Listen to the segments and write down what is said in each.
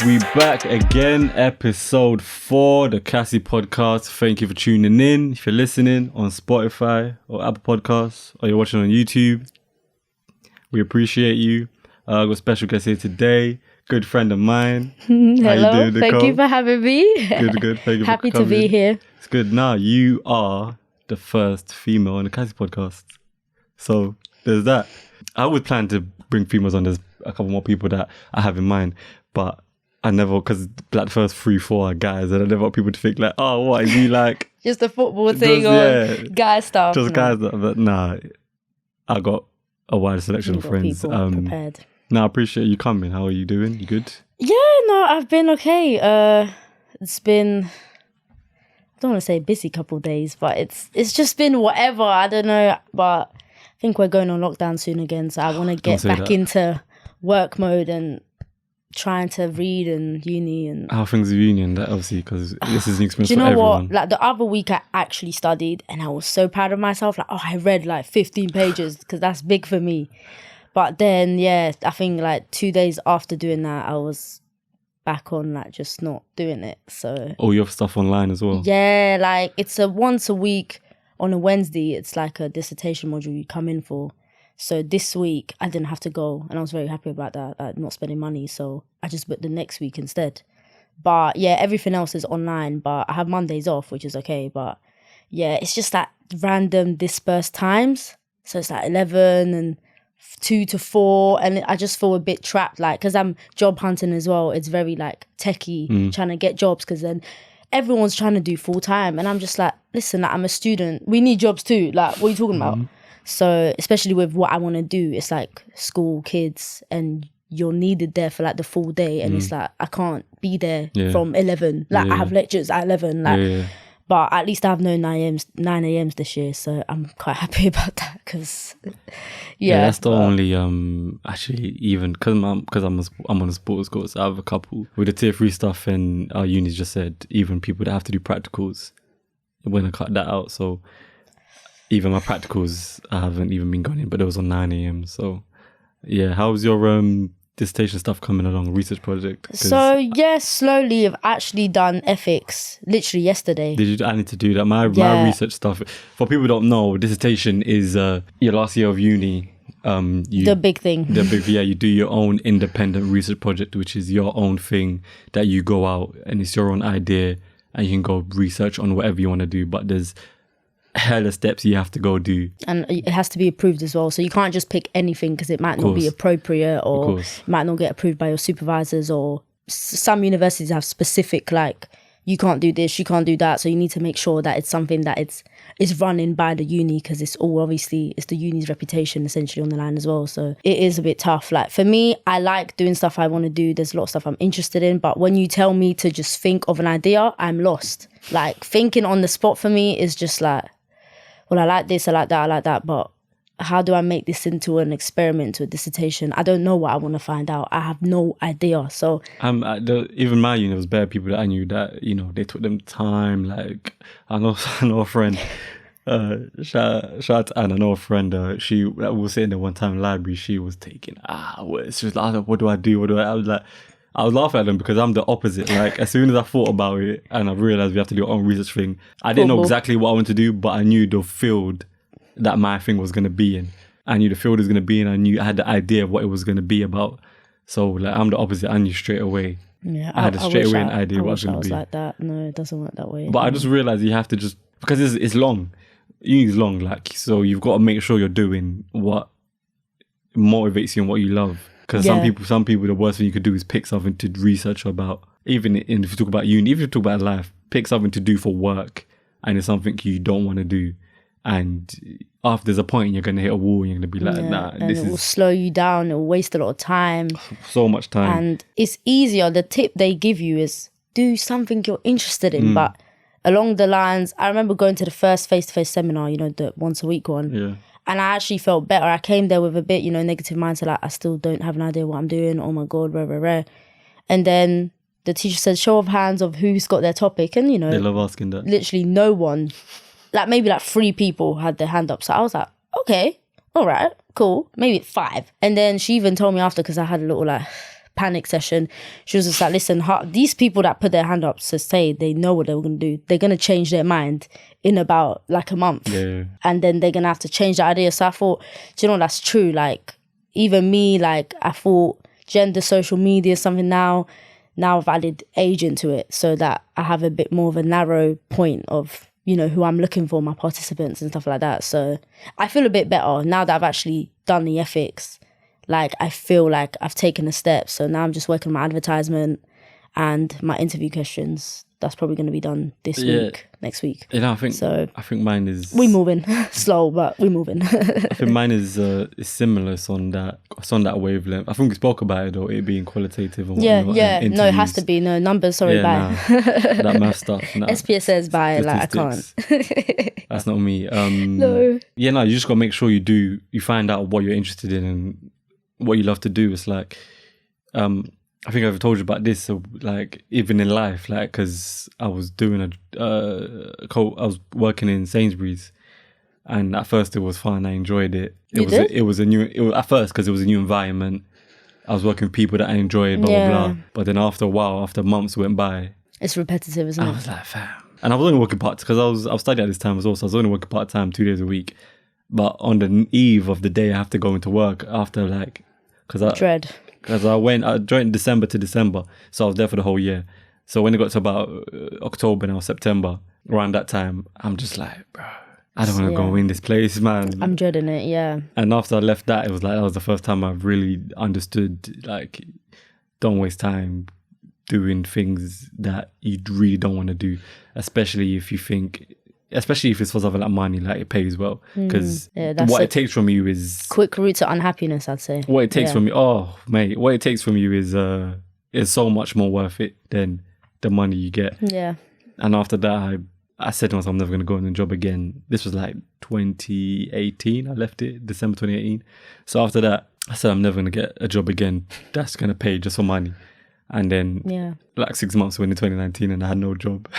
We back again, episode 4, the Cassie podcast. Thank you for tuning in. If you're listening on Spotify or Apple Podcasts, or you're watching on YouTube, we appreciate you. I've got a special guest here today, good friend of mine. Hello, How you doing, Nikol? thank you for having me. Good. Thank you Happy for to coming. be here. It's good. Now, you are the first female on the Cassie podcast. So, there's that. I always plan to bring females on. There's a couple more people that I have in mind, but I never, because like the first 3-4 are guys, and I never want people to think like, oh, what is he like? Just a football thing or guy stuff. Just guys, but nah, I got a wider selection of friends. Prepared. No, I appreciate you coming. How are you doing? You good? Yeah, no, I've been okay. It's been, I don't want to say busy couple of days, but it's just been whatever. I don't know, but I think we're going on lockdown soon again, so I want to get back into work mode and trying to read and uni and how things are union, that obviously, because this is an experience do you for know everyone. what, like the other week I actually studied and I was so proud of myself, like, oh, I read like 15 pages because that's big for me. But then yeah, I think like 2 days after doing that I was back on like just not doing it. So Oh, you have stuff online as well? yeah, like it's a once a week on a Wednesday, it's like a dissertation module you come in for. So this week I didn't have to go and I was very happy about that, like not spending money. So I just booked the next week instead. But yeah, everything else is online, but I have Mondays off, which is okay. But yeah, it's just that random dispersed times. So it's like 11 and 2 to 4 and I just feel a bit trapped, like, because I'm job hunting as well. It's very like techie, trying to get jobs, because then everyone's trying to do full time and I'm just like, listen, like, I'm a student. We need jobs too. Like, what are you talking about? So especially with what I want to do, it's like school, kids, and you're needed there for like the full day. And it's like, I can't be there from 11. Like I have lectures at 11. Like, but at least I have no 9 a.m.s this year. So I'm quite happy about that because, That's the only, actually, even because I'm on a sports course, I have a couple with the tier 3 stuff, and our uni just said even people that have to do practicals, when I cut that out. So even my practicals, I haven't even been going in, but it was on 9 a.m. So yeah, how's your dissertation stuff coming along, research project? So yeah, slowly I've actually done ethics literally yesterday. I need to do that. My research stuff, for people who don't know, dissertation is your last year of uni. The big thing. You do your own independent research project, which is your own thing that you go out and it's your own idea and you can go research on whatever you want to do, but there's hella steps you have to go do, and it has to be approved as well, so you can't just pick anything because it might not be appropriate, or it might not get approved by your supervisors, or some universities have specific, like, you can't do this, you can't do that, so you need to make sure that it's something that it's running by the uni, because it's all obviously, it's the uni's reputation essentially on the line as well. So it is a bit tough. Like for me, I like doing stuff I want to do, there's a lot of stuff I'm interested in, but when you tell me to just think of an idea, I'm lost. Like thinking on the spot for me is just like, well, I like this, I like that, but how do I make this into an experiment, to a dissertation? I don't know what I want to find out. I have no idea. So even my uni, there was bare people that I knew that, you know, they took them time. Like I know a friend, shout out to Anne, I know a friend, she was sitting there one time in the library, she was taking hours. She was like, what do I do? I was like, I was laughing at them because I'm the opposite. Like, as soon as I thought about it and I realized we have to do our own research thing, I didn't know exactly what I wanted to do, but I knew the field that my thing was going to be in. I knew the field was going to be in. I knew I had the idea of what it was going to be about. So, like, I'm the opposite. I knew straight away. Yeah, I had straight away an idea what it was going to be. I was like that. No, it doesn't work that way. But I just realized you have to just, because it's long. Uni's long, like, so you've got to make sure you're doing what motivates you and what you love. Because some people, the worst thing you could do is pick something to research about. Even if you talk about uni, even if you talk about life, pick something to do for work, and it's something you don't want to do. And after there's a point, you're going to hit a wall, and you're going to be like, nah, and it will slow you down. It will waste a lot of time. So much time. And it's easier. The tip they give you is do something you're interested in. But along the lines, I remember going to the first face-to-face seminar, you know, the once a week one. Yeah. And I actually felt better. I came there with a bit, you know, negative mindset, like I still don't have an idea what I'm doing. Oh my God, rare. And then the teacher said, show of hands of who's got their topic. And, you know, they love asking that. Literally no one, like maybe like 3 people had their hand up. So I was like, okay, all right, cool. Maybe 5. And then she even told me after, because I had a little like panic session. She was just like, listen, these people that put their hand up to say they know what they were going to do, they're going to change their mind in about like a month. Yeah. And then they're going to have to change the idea. So I thought, do you know, that's true. Like, even me, like, I thought gender social media is something now I've added age into it so that I have a bit more of a narrow point of, you know, who I'm looking for, my participants and stuff like that. So I feel a bit better now that I've actually done the ethics. Like, I feel like I've taken a step. So now I'm just working on my advertisement and my interview questions. That's probably going to be done this week, next week. You know, I think mine is... We're moving. Slow, but we're moving. I think mine is similar. It's on that wavelength. I think we spoke about it, though, it being qualitative and whatnot. Yeah. No, it has to be. No, numbers, sorry, bye. That math stuff. SPSS, bye. Like, I can't. That's not me. No. Yeah, no, you just got to make sure you find out what you're interested in and what you love to do. It's like... I think I've told you about this. So, like, even in life, like, because I was doing I was working in Sainsbury's, and at first it was fun. I enjoyed it. It was at first because it was a new environment. I was working with people that I enjoyed, blah blah blah. But then after a while, after months went by, it's repetitive, isn't it? I was like, fam. And I was only working because I was studying at this time as well. So I was only working part time 2 days a week. But on the eve of the day, I have to go into work after dread. Because I joined December to December, so I was there for the whole year. So when it got to about October, now September, around that time, I'm just like, bro, I don't want to go in this place, man. I'm dreading it, yeah. And after I left that, it was like, that was the first time I've really understood, like, don't waste time doing things that you really don't want to do, especially if it's for something like money, like it pays well. Because what it takes from you is... quick route to unhappiness, I'd say. What it takes from you... Oh, mate. What it takes from you is so much more worth it than the money you get. Yeah. And after that, I said to myself, I'm never going to go in a job again. This was like 2018. I left it, December 2018. So after that, I said, I'm never going to get a job again that's going to pay just for money. And then, like 6 months went in 2019 and I had no job.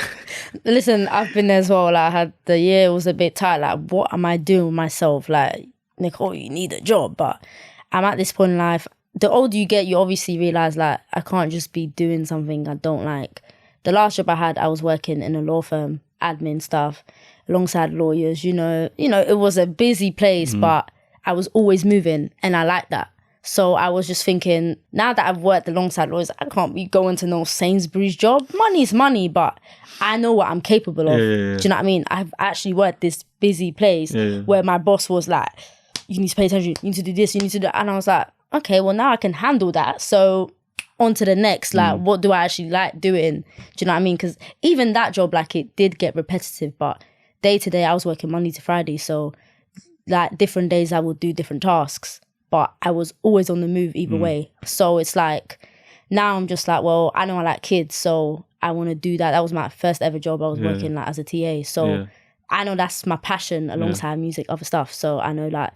Listen, I've been there as well. Like, the year was a bit tight. Like, what am I doing with myself? Like, Nikol, you need a job. But I'm at this point in life. The older you get, you obviously realise, like, I can't just be doing something I don't like. The last job I had, I was working in a law firm, admin stuff, alongside lawyers. You know, it was a busy place, but I was always moving and I liked that. So I was just thinking, now that I've worked alongside lawyers, I can't be going to no Sainsbury's job. Money's money, but I know what I'm capable of. Yeah. Do you know what I mean? I've actually worked this busy place where my boss was like, you need to pay attention, you need to do this, you need to do that. And I was like, okay, well, now I can handle that. So on to the next, like, what do I actually like doing? Do you know what I mean? Because even that job, like, it did get repetitive, but day to day, I was working Monday to Friday. So, like, different days I would do different tasks. But I was always on the move either way. So it's like, now I'm just like, well, I know I like kids, so I want to do that. That was my first ever job. I was working like as a TA. So I know that's my passion alongside music, other stuff. So I know like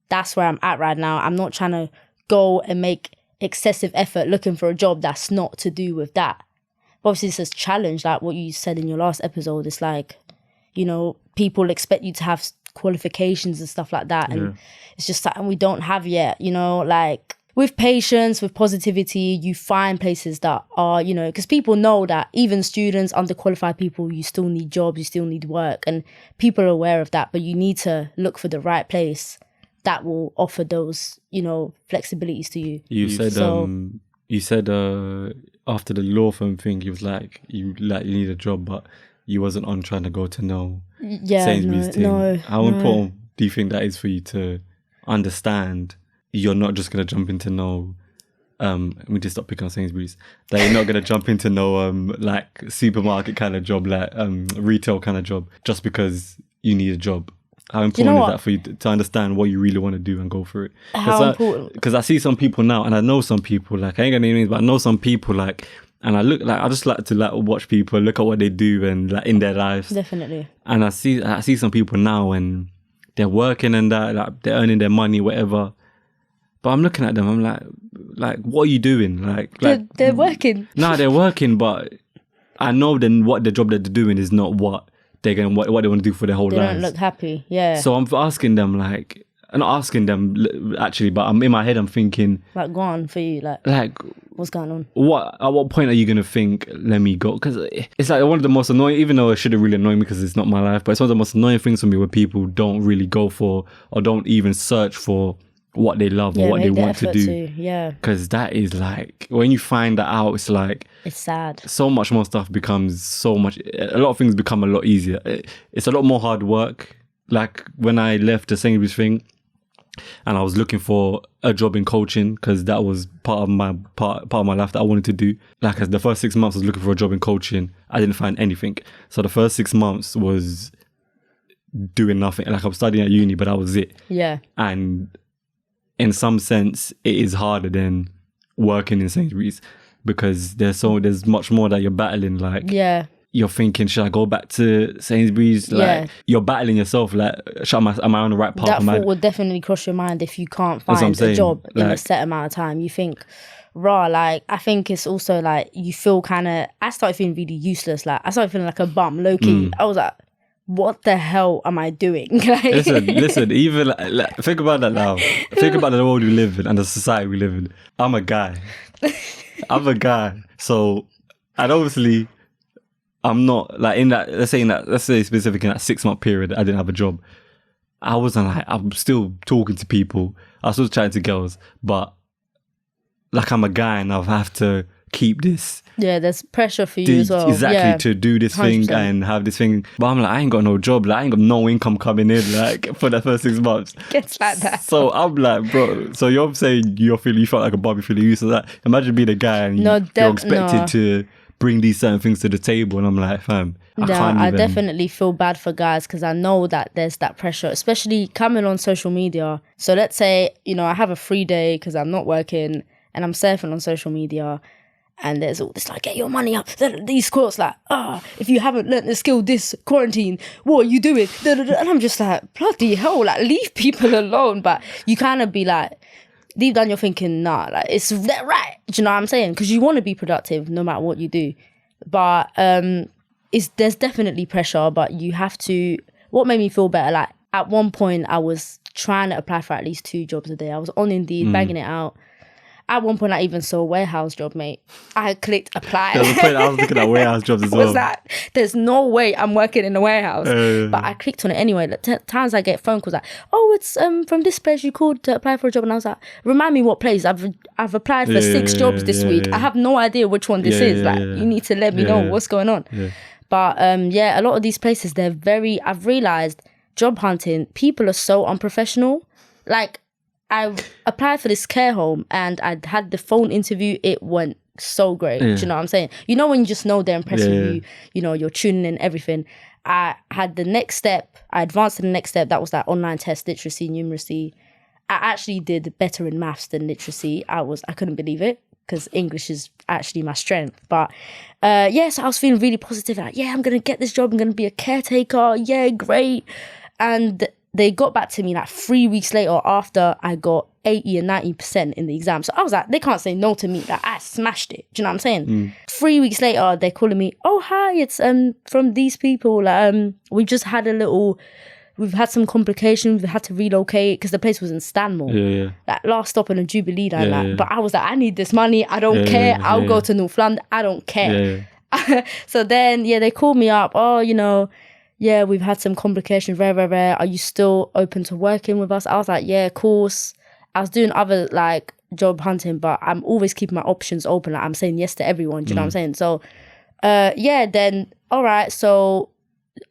that's where I'm at right now. I'm not trying to go and make excessive effort looking for a job that's not to do with that. But obviously it's a challenge, like what you said in your last episode. It's like, you know, people expect you to have qualifications and stuff like that, and it's just something we don't have yet, you know. Like, with patience, with positivity, you find places that are, you know, because people know that even students, underqualified people, you still need jobs, you still need work, and people are aware of that, but you need to look for the right place that will offer those, you know, flexibilities to you. You said after the law firm thing, you was like you need a job, but you wasn't on trying to go to no Sainsbury's team. How important do you think that is for you to understand you're not just going to jump into no, let me just stop picking on Sainsbury's, that you're not going to jump into no like supermarket kind of job, like retail kind of job, just because you need a job? How important is that for you to understand what you really want to do and go for it? How important? Because I see some people now, and I know some people, like, I ain't gonna name names, but I know some people, like, and I just like to like watch people, look at what they do and like in their lives. Definitely. And I see some people now and they're working and that, like, they're earning their money, whatever. But I'm looking at them, I'm like, what are you doing? Like they're working. No, they're working, but I know then what the job that they're doing is not what they're what they want to do for their whole lives. They don't look happy, yeah. So I'm asking them, like, I'm not asking them actually, but I'm in my head. I'm thinking, Like, go on for you. like, What's going on? at what point are you gonna think, let me go? Because it's like one of the most annoying, even though it shouldn't really annoy me because it's not my life, but it's one of the most annoying things for me where people don't really go for or don't even search for what they love or what they make the want to effort do. Yeah. Because that is like, when you find that out, it's like, It's sad. so much more stuff becomes so much, a lot of things become a lot easier. It's a lot more hard work. Like when I left the Sainsbury's thing, and I was looking for a job in coaching because that was part of my life that I wanted to do. Like the first 6 months I was looking for a job in coaching. I didn't find anything. So the first 6 months was doing nothing. Like I was studying at uni, but that was it. Yeah. And in some sense, it is harder than working in Sainsbury's because there's much more that you're battling. Like, yeah. You're thinking, should I go back to Sainsbury's? Like, you're battling yourself. Like, am I on the right path? That thought would definitely cross your mind if you can't find a job in a set amount of time. You think, like, I think it's also like, you feel kind of, I started feeling really useless. Like, I started feeling like a bum, low key. I was like, what the hell am I doing? Listen, even like, think about that now. Think about the world we live in and the society we live in. I'm a guy. So, and obviously, I'm not like in that, let's say specific in that 6 month period, I didn't have a job. I wasn't like, I'm still talking to people. I was still chatting to girls, but like I'm a guy and I have to keep this. Yeah, there's pressure for you as well. Exactly, to do this 100%. Thing and have this thing. But I'm like, I ain't got no job. Like, I ain't got no income coming in like for the first 6 months. Gets like that. So I'm like, bro, so you're saying you felt like a bum, you feel useless. That. Imagine being a guy and you're expected to bring these certain things to the table, and I'm like, fam, I definitely feel bad for guys because I know that there's that pressure, especially coming on social media. So let's say, I have a free day because I'm not working and I'm surfing on social media, and there's all this like, get your money up, these quotes like, if you haven't learnt the skill this quarantine, what are you doing? And I'm just like, bloody hell, like, leave people alone. But you kind of be like, deep down you're thinking, nah, like, it's that right. Do you know what I'm saying? Because you want to be productive no matter what you do. But there's definitely pressure, but you have to, what made me feel better, like at one point I was trying to apply for at least 2 jobs a day. I was on Indeed, bagging it out. At one point I even saw a warehouse job, mate. I clicked apply. There was a point I was looking at warehouse jobs as well. What's that? There's no way I'm working in a warehouse. But I clicked on it anyway. Times I get phone calls like, it's from this place you called to apply for a job. And I was like, remind me what place. I've applied for 6 jobs this week. I have no idea which one this is. You need to let me know what's going on. But a lot of these places, I've realised job hunting, people are so unprofessional. Like, I applied for this care home and I had the phone interview. It went so great. Do you know what I'm saying? When you just know they're impressed with you, you're tuning in, everything. I had the next step. I advanced to the next step. That was that online test, literacy, numeracy. I actually did better in maths than literacy. I couldn't believe it because English is actually my strength. But so I was feeling really positive. Like, I'm going to get this job. I'm going to be a caretaker. Yeah, great. And they got back to me like 3 weeks later after I got 80 and 90% in the exam. So I was like, they can't say no to me. Like, I smashed it. Do you know what I'm saying? 3 weeks later, they're calling me, oh, hi, it's from these people. We just had we've had some complications. We had to relocate because the place was in Stanmore. Like, last stop on a Jubilee line. But I was like, I need this money. I don't care. I'll go to North London. I don't care. So then, they called me up. We've had some complications, rare. Are you still open to working with us? I was like, yeah, of course. I was doing other like job hunting, but I'm always keeping my options open. Like, I'm saying yes to everyone. Do you know what I'm saying? So, then, all right. So,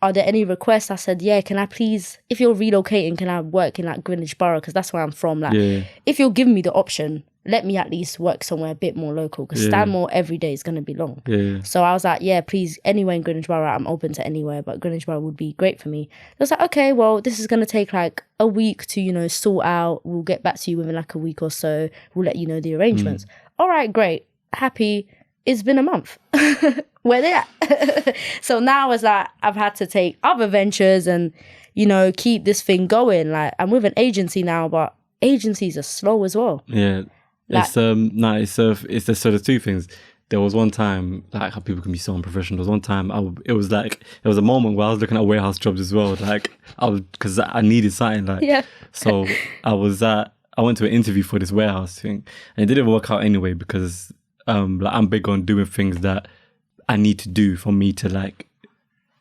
are there any requests? I said, can I please, if you're relocating, can I work in like Greenwich Borough? Because that's where I'm from. Like, if you're giving me the option, let me at least work somewhere a bit more local because Stanmore every day is going to be long. So I was like, please, anywhere in Greenwich Borough, I'm open to anywhere, but Greenwich Borough would be great for me. I was like, okay, well, this is going to take like a week to, sort out. We'll get back to you within like a week or so. We'll let you know the arrangements. All right, great. Happy. It's been a month. Where they at? So now it's like, I've had to take other ventures and, keep this thing going. Like, I'm with an agency now, but agencies are slow as well. Like, it's the sort of 2 things. there was one time, like how people can be so unprofessional. There was one time it was a moment where I was looking at warehouse jobs as well. Like because I needed something. Like Yeah. So I went to an interview for this warehouse thing, and it didn't work out anyway because like I'm big on doing things that I need to do for me to like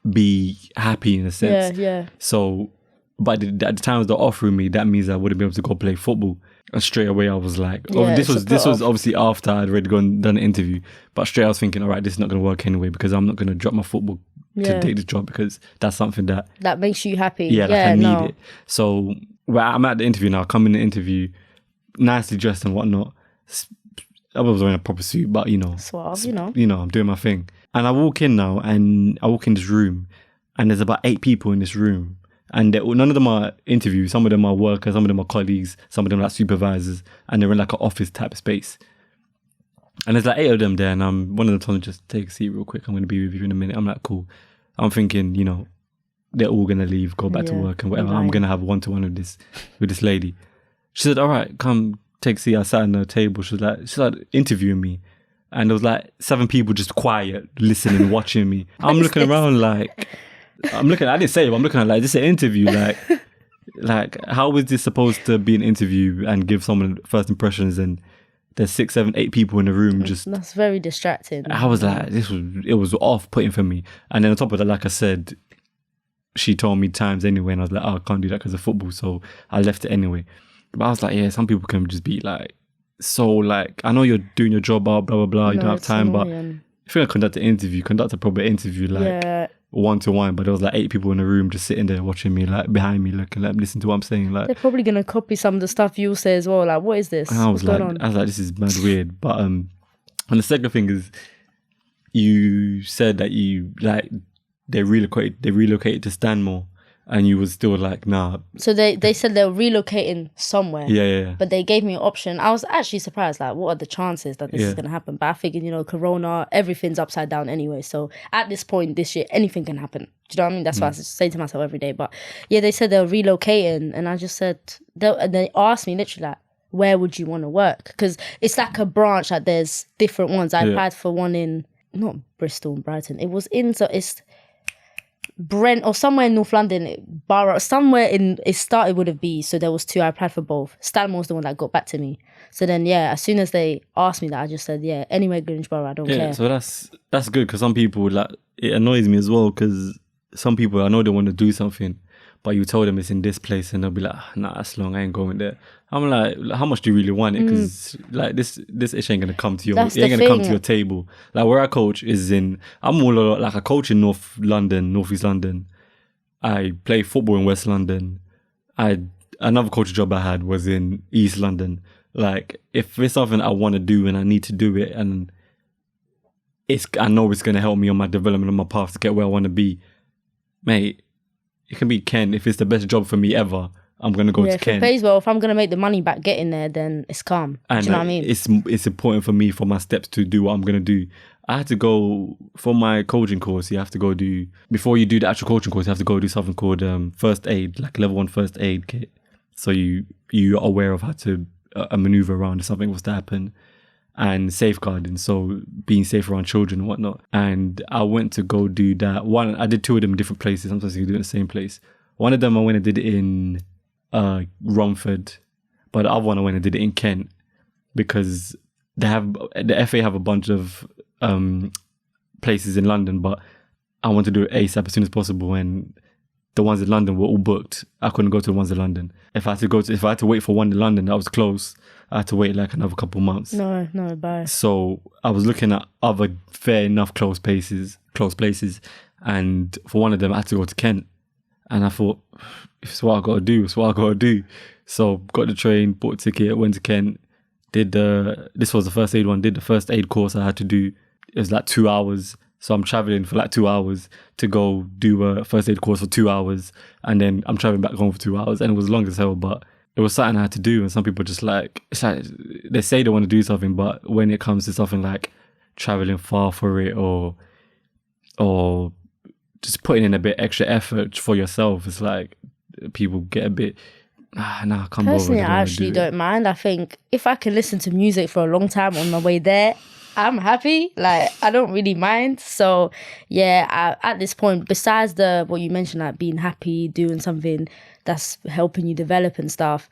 be happy in a sense. Yeah. So, but at the time they're offering me, that means I wouldn't be able to go play football. And straight away I was like, this was obviously after I'd already done an interview. But straight I was thinking, all right, this is not going to work anyway because I'm not going to drop my football to take this job because that's something that makes you happy. Yeah, like I need it. So I'm at the interview now. I come in the interview, nicely dressed and whatnot. I was wearing a proper suit, but suave, I'm doing my thing. And I walk in now, and I walk in this room, and there's about 8 people in this room. And none of them are interviews. Some of them are workers, some of them are colleagues, some of them are like supervisors, and they're in like an office type of space. And there's like 8 of them there, and one of them told me, just take a seat real quick, I'm going to be with you in a minute. I'm like, cool. I'm thinking, they're all going to leave, go back to work and whatever. I'm going to have one-to-one with this lady. She said, all right, come take a seat. I sat on the table. She was like interviewing me. And there was like 7 people just quiet, listening, watching me. I'm looking around like... I didn't say it, but I'm looking at like, this is an interview. Like, how is this supposed to be an interview and give someone first impressions? And there's 6, 7, 8 people in the room. That's very distracting. I was like, it was off-putting for me. And then on top of that, like I said, she told me times anyway, and I was like, I can't do that because of football, so I left it anyway. But I was like, yeah, some people can just be like, so like, I know you're doing your job, blah blah blah. You don't have time, but if you're gonna conduct a proper interview, like. One-to-one, but there was like 8 people in the room just sitting there watching me, like behind me, looking, like listening to what I'm saying. Like they're probably gonna copy some of the stuff you say as well. Like, what is this? I was like, this is mad weird. But and the second thing is, you said that you like they relocated to Stanmore, and you was still like, nah. So they said they were relocating somewhere. Yeah. But they gave me an option. I was actually surprised, like, what are the chances that this is going to happen? But I figured, Corona, everything's upside down anyway. So at this point this year, anything can happen. Do you know what I mean? That's what I say to myself every day. But yeah, they said they were relocating. And I just said, they asked me literally like, where would you want to work? Because it's like a branch, like there's different ones. I applied for one in, not Bristol and Brighton. It was so it's... Brent or somewhere in North London, Borough, somewhere it started with a B, so there was 2. I applied for both. Stanmore's the one that got back to me. So then, as soon as they asked me that, I just said, anywhere Greenwich Borough, I don't care. So that's good, because some people, like, it annoys me as well, because some people, I know they want to do something, but you tell them it's in this place, and they'll be like, nah, that's long, I ain't going there. I'm like, how much do you really want it? Because like this ish ain't gonna come to come to your table. Like where I coach is I'm all like I coach in North London, North East London. I play football in West London. Another coaching job I had was in East London. Like if it's something I want to do and I need to do it, and I know it's gonna help me on my development on my path to get where I want to be, mate. It can be Ken. If it's the best job for me ever, I'm going to go to Ken. If it pays well, if I'm going to make the money back getting there, then it's calm. And do you know what I mean? It's important for me, for my steps to do what I'm going to do. I had to go, for my coaching course, you have to go do, before you do the actual coaching course, you have to go do something called first aid, like level 1 first aid kit. So you're aware of how to maneuver around if something was to happen. And safeguarding, so being safe around children and whatnot. And I went to go do that. I did 2 of them in different places. Sometimes you do it in the same place. One of them I went and did it in Romford, but the other one I went and did it in Kent, because the FA have a bunch of places in London, but I want to do it ASAP as soon as possible, and the ones in London were all booked. I couldn't go to the ones in London. If I had to wait for one in London that was close, I had to wait like another couple months. No, bye. So I was looking at other fair enough close places, and for one of them I had to go to Kent. And I thought, if it's what I gotta do, it's what I gotta do. So got the train, bought a ticket, went to Kent, this was the first aid one, did the first aid course I had to do. It was like 2 hours. So I'm traveling for like 2 hours to go do a first aid course for 2 hours. And then I'm traveling back home for 2 hours. And it was long as hell, but it was something I had to do. And some people just like, it's like, they say they want to do something, but when it comes to something like traveling far for it or just putting in a bit extra effort for yourself, it's like people get a bit, I can't bother. Personally, I actually don't mind. I think if I can listen to music for a long time on my way there, I'm happy. Like, I don't really mind. So yeah, at this point, besides what you mentioned, like being happy, doing something that's helping you develop and stuff,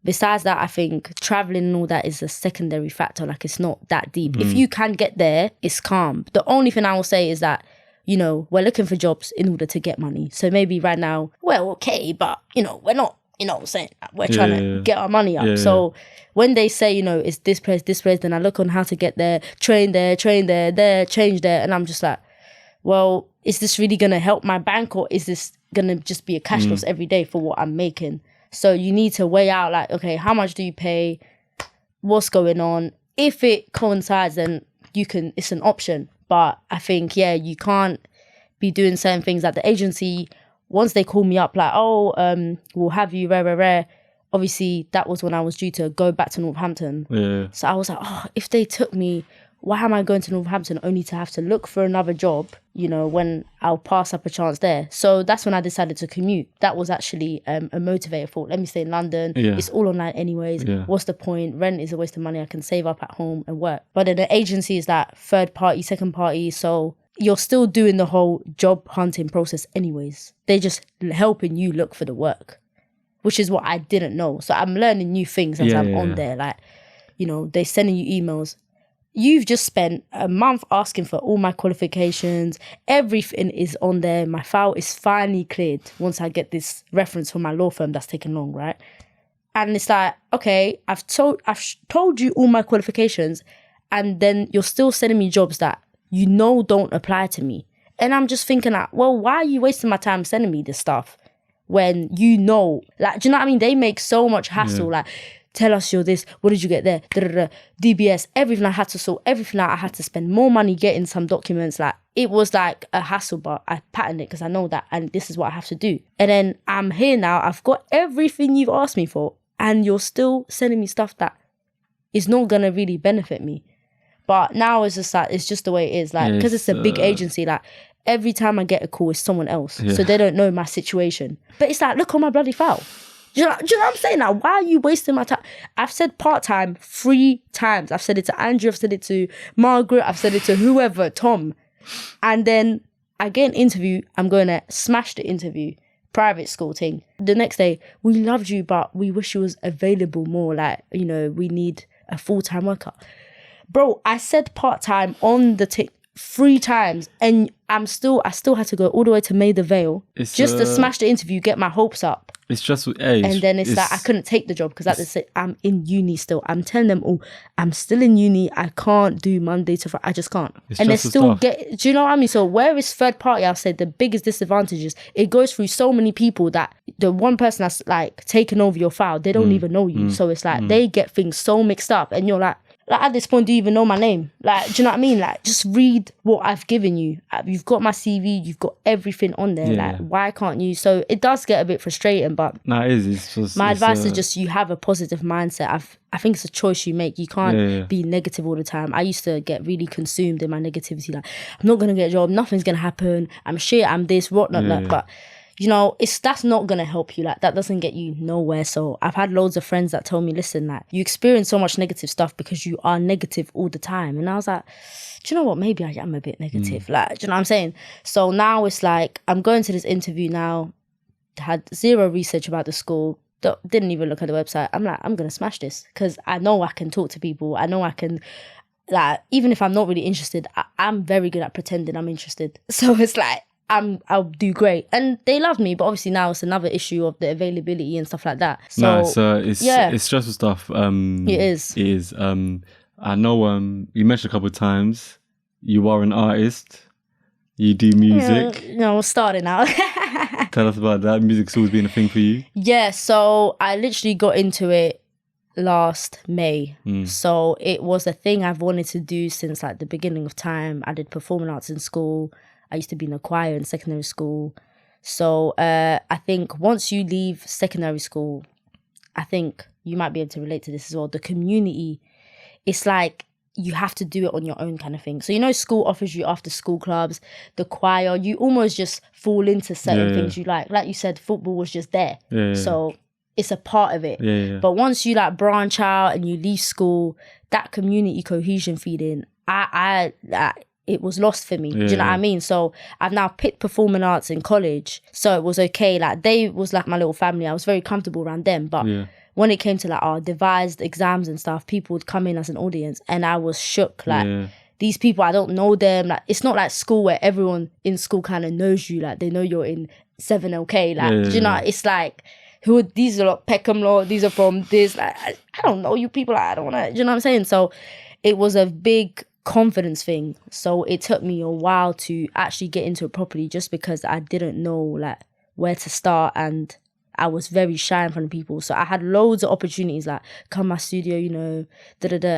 besides that, I think traveling and all that is a secondary factor. Like, it's not that deep. If you can get there, it's calm. The only thing I will say is that, you know, we're looking for jobs in order to get money. So maybe right now, well, okay, but, you know, we're not, you know what I'm saying? We're trying to get our money up. So when they say, you know, it's this place, then I look on how to get there, train there, change there. And I'm just like, well, is this really going to help my bank, or is this going to just be a cash loss every day for what I'm making? So you need to weigh out, like, okay, how much do you pay? What's going on? If it coincides, then it's an option. But I think, you can't be doing certain things at the agency. Once they call me up, like, we'll have you, rare. Obviously, that was when I was due to go back to Northampton. Yeah. So I was like, if they took me, why am I going to Northampton only to have to look for another job, you know, when I'll pass up a chance there? So that's when I decided to commute. That was actually a motivator for, let me stay in London. Yeah. It's all online anyways. Yeah. What's the point? Rent is a waste of money. I can save up at home and work. But then the agency is that third party, second party. So you're still doing the whole job hunting process anyways. They're just helping you look for the work, which is what I didn't know. So I'm learning new things as I'm on there. Like, you know, they're sending you emails. You've just spent a month asking for all my qualifications. Everything is on there. My file is finally cleared once I get this reference from my law firm that's taken long, right? And it's like, okay, I've told you all my qualifications, and then you're still sending me jobs that you know don't apply to me. And I'm just thinking like, well, why are you wasting my time sending me this stuff when you know, like, do you know what I mean? They make so much hassle, like, tell us you're this, what did you get there? DBS, everything I had to sort, everything I had to spend more money getting some documents. Like, it was like a hassle, but I patterned it because I know that, and this is what I have to do. And then I'm here now, I've got everything you've asked me for, and you're still sending me stuff that is not going to really benefit me. But now it's just like, it's just the way it is. Like, because it's a big agency, like, every time I get a call, it's someone else. Yeah. So they don't know my situation. But it's like, look on my bloody file. Do you know what I'm saying? Now, why are you wasting my time? I've said part-time 3 times. I've said it to Andrew, I've said it to Margaret, I've said it to whoever, Tom. And then I get an interview, I'm going to smash the interview, private school thing. The next day, we loved you, but we wish you was available more. Like, you know, we need a full-time worker. Bro, I said part-time on the 3 times, and I still had to go all the way to Maida Vale just to smash the interview, get my hopes up. It's just with age. And then it's like, I couldn't take the job because at the I'm in uni still. I'm telling them all, I'm still in uni. I can't do Monday to Friday. I just can't. And they still do you know what I mean? So where is third party? I've said the biggest disadvantage is it goes through so many people that the one person that's like taking over your file, they don't even know you. So it's like they get things so mixed up, and you're like at this point, do you even know my name? Like, do you know what I mean? Like, just read what I've given you. You've got my CV, you've got everything on there. Like, why can't you? So it does get a bit frustrating, but it is. My advice is just you have a positive mindset. I think it's a choice you make. You can't be negative all the time. I used to get really consumed in my negativity. Like, I'm not gonna get a job. Nothing's gonna happen. I'm shit. I'm this, whatnot. But you know, that's not gonna help you. Like, that doesn't get you nowhere. So I've had loads of friends that told me, listen, like, you experience so much negative stuff because you are negative all the time. And I was like, do you know what? Maybe I am a bit negative. Like, do you know what I'm saying? So now it's like, I'm going to this interview now, had zero research about the school, didn't even look at the website. I'm like, I'm gonna smash this because I know I can talk to people. I know I can, like, even if I'm not really interested, I'm very good at pretending I'm interested. So it's like, I'll do great, and they love me. But obviously now it's another issue of the availability and stuff like that. So it's stressful stuff. It is. I know. You mentioned a couple of times you are an artist. You do music. No, starting out. Tell us about that. Music's always been a thing for you. Yeah. So I literally got into it last May. So it was a thing I've wanted to do since like the beginning of time. I did performing arts in school. I used to be in a choir in secondary school. So I think once you leave secondary school, I think you might be able to relate to this as well. The community, it's like you have to do it on your own kind of thing. So, you know, school offers you after school clubs, the choir, you almost just fall into certain things you like. Like you said, football was just there. So it's a part of it. But once you like branch out and you leave school, that community cohesion feeling, it was lost for me. Do you know what I mean? So I've now picked performing arts in college, so it was okay. Like they was like my little family. I was very comfortable around them. But when it came to like our devised exams and stuff, people would come in as an audience, and I was shook. Like these people, I don't know them. Like it's not like school where everyone in school kind of knows you. Like they know you're in 7LK. Like do you know? It's like who are these are like Peckham Law. These are from this. Like I don't know you people. Like, I don't want to. Do you know what I'm saying? So it was a big confidence thing. So it took me a while to actually get into it properly, just because I didn't know like where to start, and I was very shy in front of people. So I had loads of opportunities, like come my studio, you know,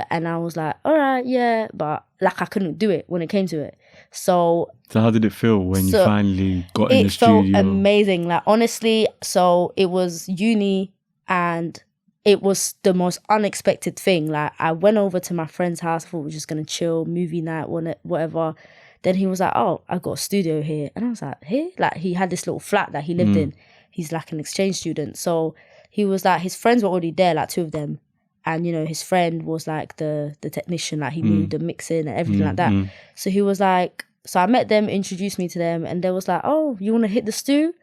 and I was like, all right, yeah, but like I couldn't do it when it came to it. So how did it feel when you finally got in the studio? It felt amazing. Like honestly, so it was uni, and it was the most unexpected thing. Like I went over to my friend's house. I thought we were just gonna chill, movie night, whatever. Then he was like, "Oh, I got a studio here," and I was like, "Here?" Like he had this little flat that he lived in. He's like an exchange student, so he was like, his friends were already there, like 2 of them, and you know his friend was like the technician, like he knew the mixing and everything like that. So he was like, so I met them, introduced me to them, and they was like, "Oh, you want to hit the stew?"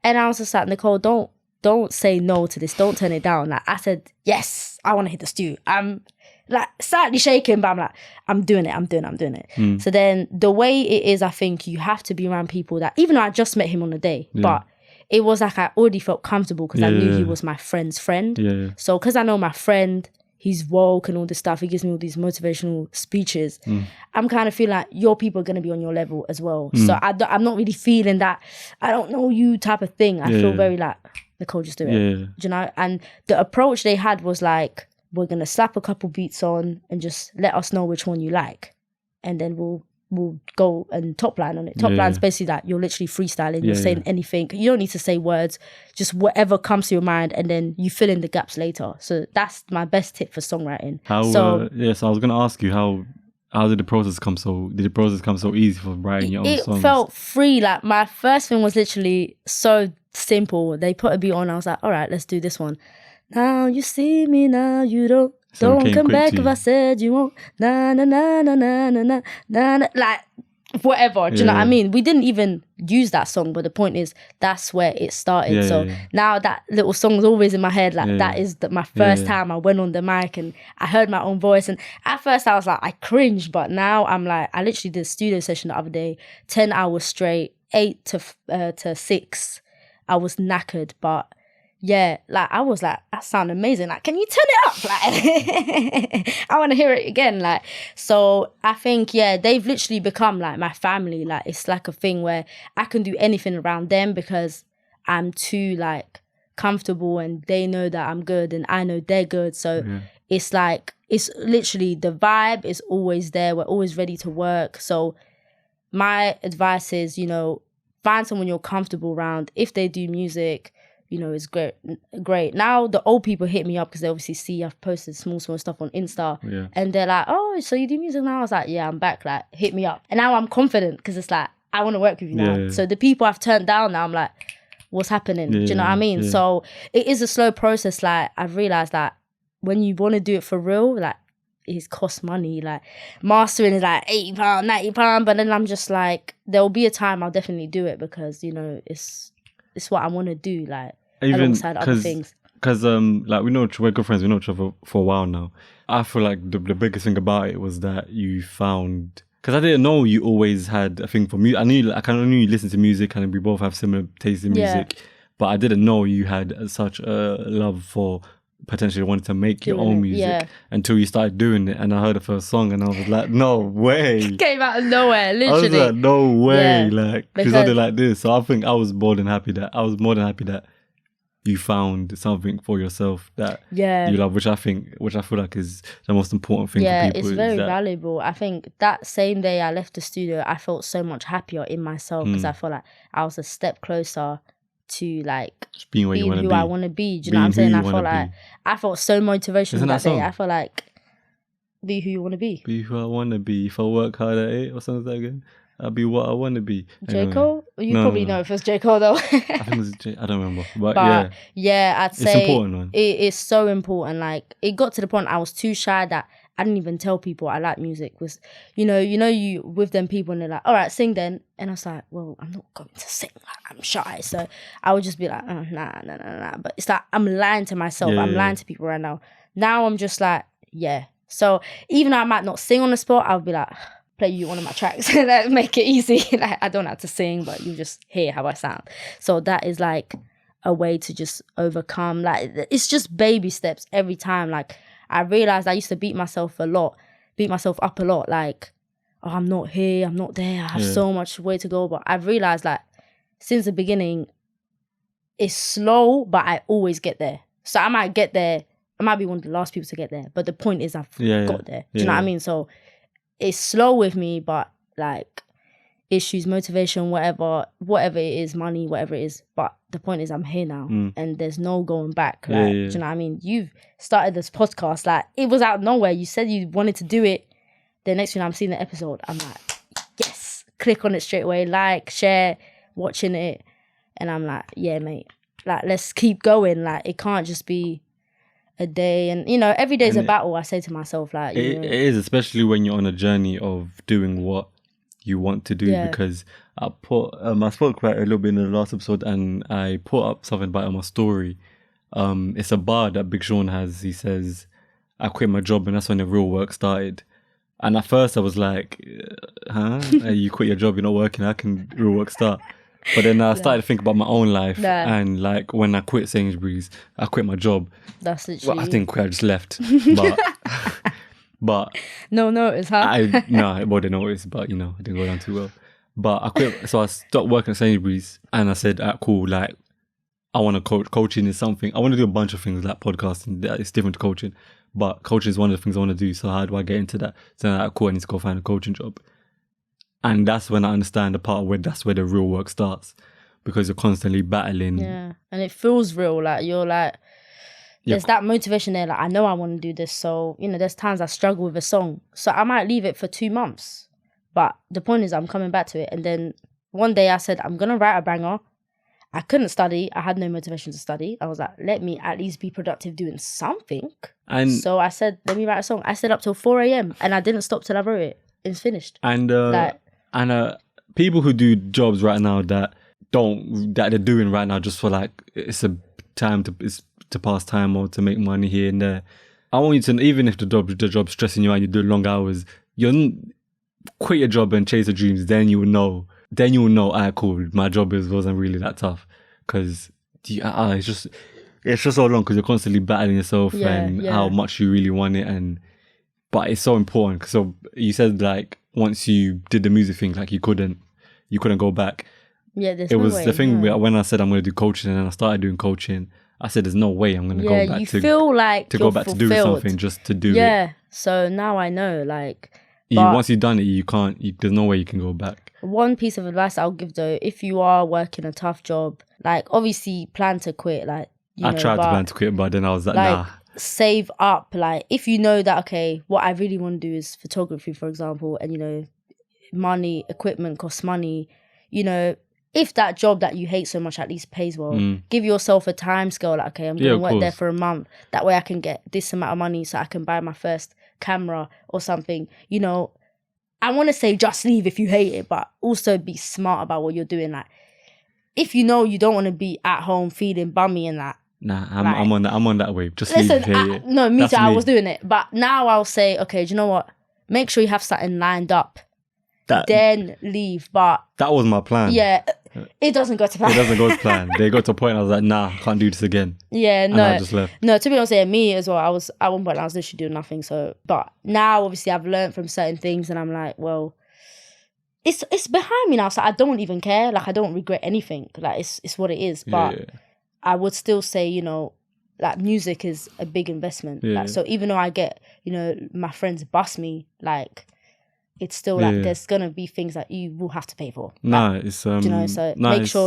And I was just like, "Nicole, don't say no to this. Don't turn it down." Like I said, yes, I want to hit the stew. I'm like slightly shaking, but I'm like, I'm doing it. So then the way it is, I think you have to be around people that, even though I just met him on the day, but it was like I already felt comfortable because I knew he was my friend's friend. So because I know my friend, he's woke and all this stuff, he gives me all these motivational speeches, I'm kind of feeling like your people are going to be on your level as well. So I'm not really feeling that I don't know you type of thing. I feel very like, Nicole, just do it. Do you know? And the approach they had was like, we're going to slap a couple beats on and just let us know which one you like. And then we'll go and top line on it. Top line's basically that you're literally freestyling, you're saying anything. You don't need to say words, just whatever comes to your mind, and then you fill in the gaps later. So that's my best tip for songwriting. So I was going to ask you, how did the process come so easy for writing your own songs? It felt free. Like my first thing was literally so simple. They put a beat on, I was like, all right, let's do this one. Now you see me, now you don't come back if I said you won't. Na na na na na na na na. Like whatever. Do you know what I mean? We didn't even use that song, but the point is that's where it started. So now that little song's always in my head. Like that is my first time I went on the mic and I heard my own voice. And at first I was like, I cringed, but now I'm like, I literally did a studio session the other day, 10 hours straight, 8 to 6. I was knackered, but yeah, like I was like, that sounded amazing. Like, can you turn it up? Like, I want to hear it again. Like, so I think, they've literally become like my family. Like, it's like a thing where I can do anything around them because I'm too like comfortable, and they know that I'm good and I know they're good. So it's like, it's literally the vibe is always there. We're always ready to work. So my advice is, you know, find someone you're comfortable around. If they do music, you know, it's great. Now the old people hit me up because they obviously see I've posted small stuff on Insta, and they're like, "Oh, so you do music now?" I was like, "Yeah, I'm back. Like, hit me up." And now I'm confident because it's like I want to work with you now. So the people I've turned down now, I'm like, "What's happening?" Do you know what I mean? So it is a slow process. Like I've realized that when you want to do it for real, like it costs money. Like mastering is like £80, £90, but then I'm just like, there'll be a time I'll definitely do it because you know it's what I want to do, like even alongside other things. Because like we're good friends, we know each other for a while now. I feel like the biggest thing about it was that you found, because I didn't know you always had a thing for music. I kind of knew you listen to music and we both have similar tastes in music, but I didn't know you had such a love for potentially wanting to make your own music until you started doing it. And I heard the first song and I was like, no way. It came out of nowhere, literally. I was like, no way. Like, she's something like this. So I think I was more than happy that you found something for yourself that you love, which I feel like is the most important thing for people. It's very valuable. I think that same day I left the studio, I felt so much happier in myself because I felt like I was a step closer to like being who I want to be. Do you know what I'm saying? I felt so motivational that day. I felt like be who you want to be. Be who I want to be. If I work hard at it, or something like that, I'll be what I want to be. J. Cole? You probably know if it's J. Cole though. I think it was I don't remember. But I'd say it's important, man. It is so important. Like it got to the point I was too shy that I didn't even tell people I like music. Was you with them people and they're like, all right, sing then. And I was like, well, I'm not going to sing. Like, I'm shy. So I would just be like, oh, nah. But it's like I'm lying to myself. Yeah, I'm lying to people right now. Now I'm just like, yeah. So even though I might not sing on the spot, I'll be like, play you one of my tracks. Like, make it easy. Like, I don't have to sing, but you just hear how I sound. So that is like a way to just overcome. Like, it's just baby steps every time. Like, I realized I used to beat myself up a lot. Like, oh, I'm not here, I'm not there, I have so much way to go. But I've realized, like, since the beginning, it's slow, but I always get there. So I might get there, I might be one of the last people to get there, but the point is I've got there. Do you know what I mean? So it's slow with me, but like issues, motivation, whatever it is, money, whatever it is. But the point is I'm here now and there's no going back. Like, do you know what I mean? You've started this podcast, like it was out of nowhere. You said you wanted to do it. The next thing I'm seeing the episode, I'm like, yes, click on it straight away, like, share, watching it. And I'm like, yeah, mate, like, let's keep going. Like, it can't just be a day. And, every day is a battle, I say to myself. Like, it is, especially when you're on a journey of doing what you want to do. Because I spoke about it a little bit in the last episode and I put up something about it on my story. It's a bar that Big Sean has. He says, I quit my job and that's when the real work started. And at first I was like, you quit your job, you're not working, how can real work start? But then I started to think about my own life and like when I quit Sainsbury's, I quit my job. That's literally... Well, I didn't quit, I just left. But no notice, huh? Well, they noticed, but it didn't go down too well. But I quit, so I stopped working at Sainsbury's and I said, cool, like I want to coach. Coaching is something, I want to do a bunch of things like podcasting, it's different to coaching. But coaching is one of the things I want to do. So how do I get into that? So I'm like, cool, I need to go find a coaching job. And that's when I understand the part where that's where the real work starts. Because you're constantly battling. Yeah. And it feels real. Like, you're like, there's that motivation there. Like, I know I want to do this. So, there's times I struggle with a song. So I might leave it for 2 months. But the point is I'm coming back to it. And then one day I said, I'm going to write a banger. I couldn't study. I had no motivation to study. I was like, let me at least be productive doing something. And so I said, let me write a song. I stayed up till 4 a.m. and I didn't stop till I wrote it. It's finished. And people who do jobs right now that they're doing right now just for like it's to pass time or to make money here and there. I want you to, even if the job's stressing you out and you do long hours, quit your job and chase your dreams. Then you will know. Cool, my job wasn't really that tough because it's just so long because you're constantly battling yourself and how much you really want it. But it's so important. So you said like once you did the music thing, like you couldn't go back. Yeah, there's it no was way, the thing when I said I'm going to do coaching and then I started doing coaching. I said there's no way I'm going to go back to feel like to go back fulfilled. To do something just to do it. Yeah. So now I know, like. Once you've done it, you can't. There's no way you can go back. One piece of advice I'll give though, if you are working a tough job, like obviously plan to quit. Like I tried to plan to quit, but then I was like, nah. Save up. Like if you know that okay, what I really want to do is photography, for example, and money, equipment costs money. If that job that you hate so much at least pays well, give yourself a time scale. Like okay, I'm going to work there for a month. That way I can get this amount of money so I can buy my first camera or something. I want to say just leave if you hate it, but also be smart about what you're doing. Like if you don't want to be at home feeling bummy and that. Nah, I'm on that wave. Just listen, leave. No, me too. I was doing it, but now I'll say, okay, do you know what? Make sure you have something lined up. Then leave. But that was my plan. Yeah, it doesn't go to plan. It doesn't go to plan. They got to a point I was like, nah, I can't do this again. Yeah, no. And I just left. No, to be honest, me as well. I was at one point I was literally doing nothing. So, but now obviously I've learned from certain things, and I'm like, well, it's behind me now, so I don't even care. Like I don't regret anything. Like it's what it is. But I would still say, like music is a big investment. Yeah. Like, so even though I get, my friends bust me, like. It's still like there's gonna be things that you will have to pay for. Make sure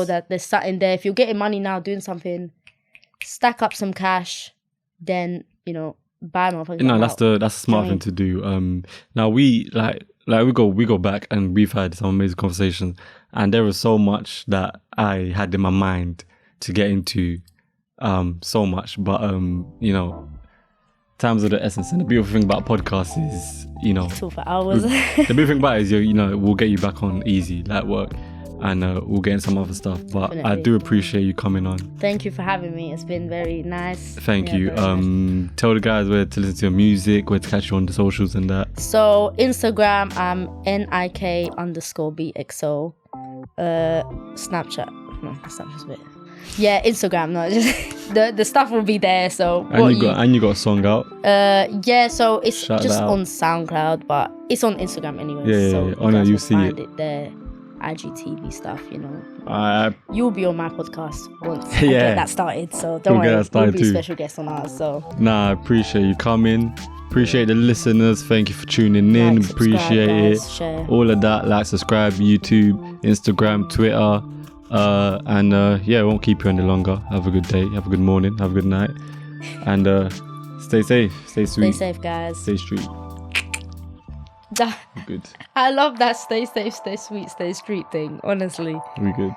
that there's something there. If you're getting money now doing something, stack up some cash, then buy more. That's a smart thing to do. Now we we go back and we've had some amazing conversations, and there was so much that I had in my mind to get into, so much, but time's of the essence. And the beautiful thing about podcasts is, you know, Talk for hours. the beautiful thing about it is, you know, we'll get you back on easy, like work, and we'll get in some other stuff. But Definitely. I do appreciate you coming on. Thank you for having me. It's been very nice. Thank you. very nice. Tell the guys where to listen to your music, where to catch you on the socials and that. So Instagram, I'm NIK_BXO. Snapchat. No, Snapchat's a bit. Yeah, Instagram. No, just the stuff will be there. So And you got a song out. yeah. So it's Shout just that out. on SoundCloud, but it's on Instagram anyway. Yeah, so yeah. Oh, no, guys you will see find it. there. IGTV stuff, you know. I You'll be on my podcast once I Yeah. get that started. So don't We'll get worry, that started you'll be too. special guest on ours. So I appreciate you coming. Appreciate the listeners. Thank you for tuning in. like, subscribe, Appreciate guys, it. share. All of that. Like, subscribe, YouTube, Instagram, Twitter. And yeah, I won't keep you any longer. Have a good day. Have a good morning. Have a good night. And stay safe. Stay Stay sweet. safe, guys. Stay street. Good. I love that stay safe, stay sweet, stay street thing. Honestly. We good.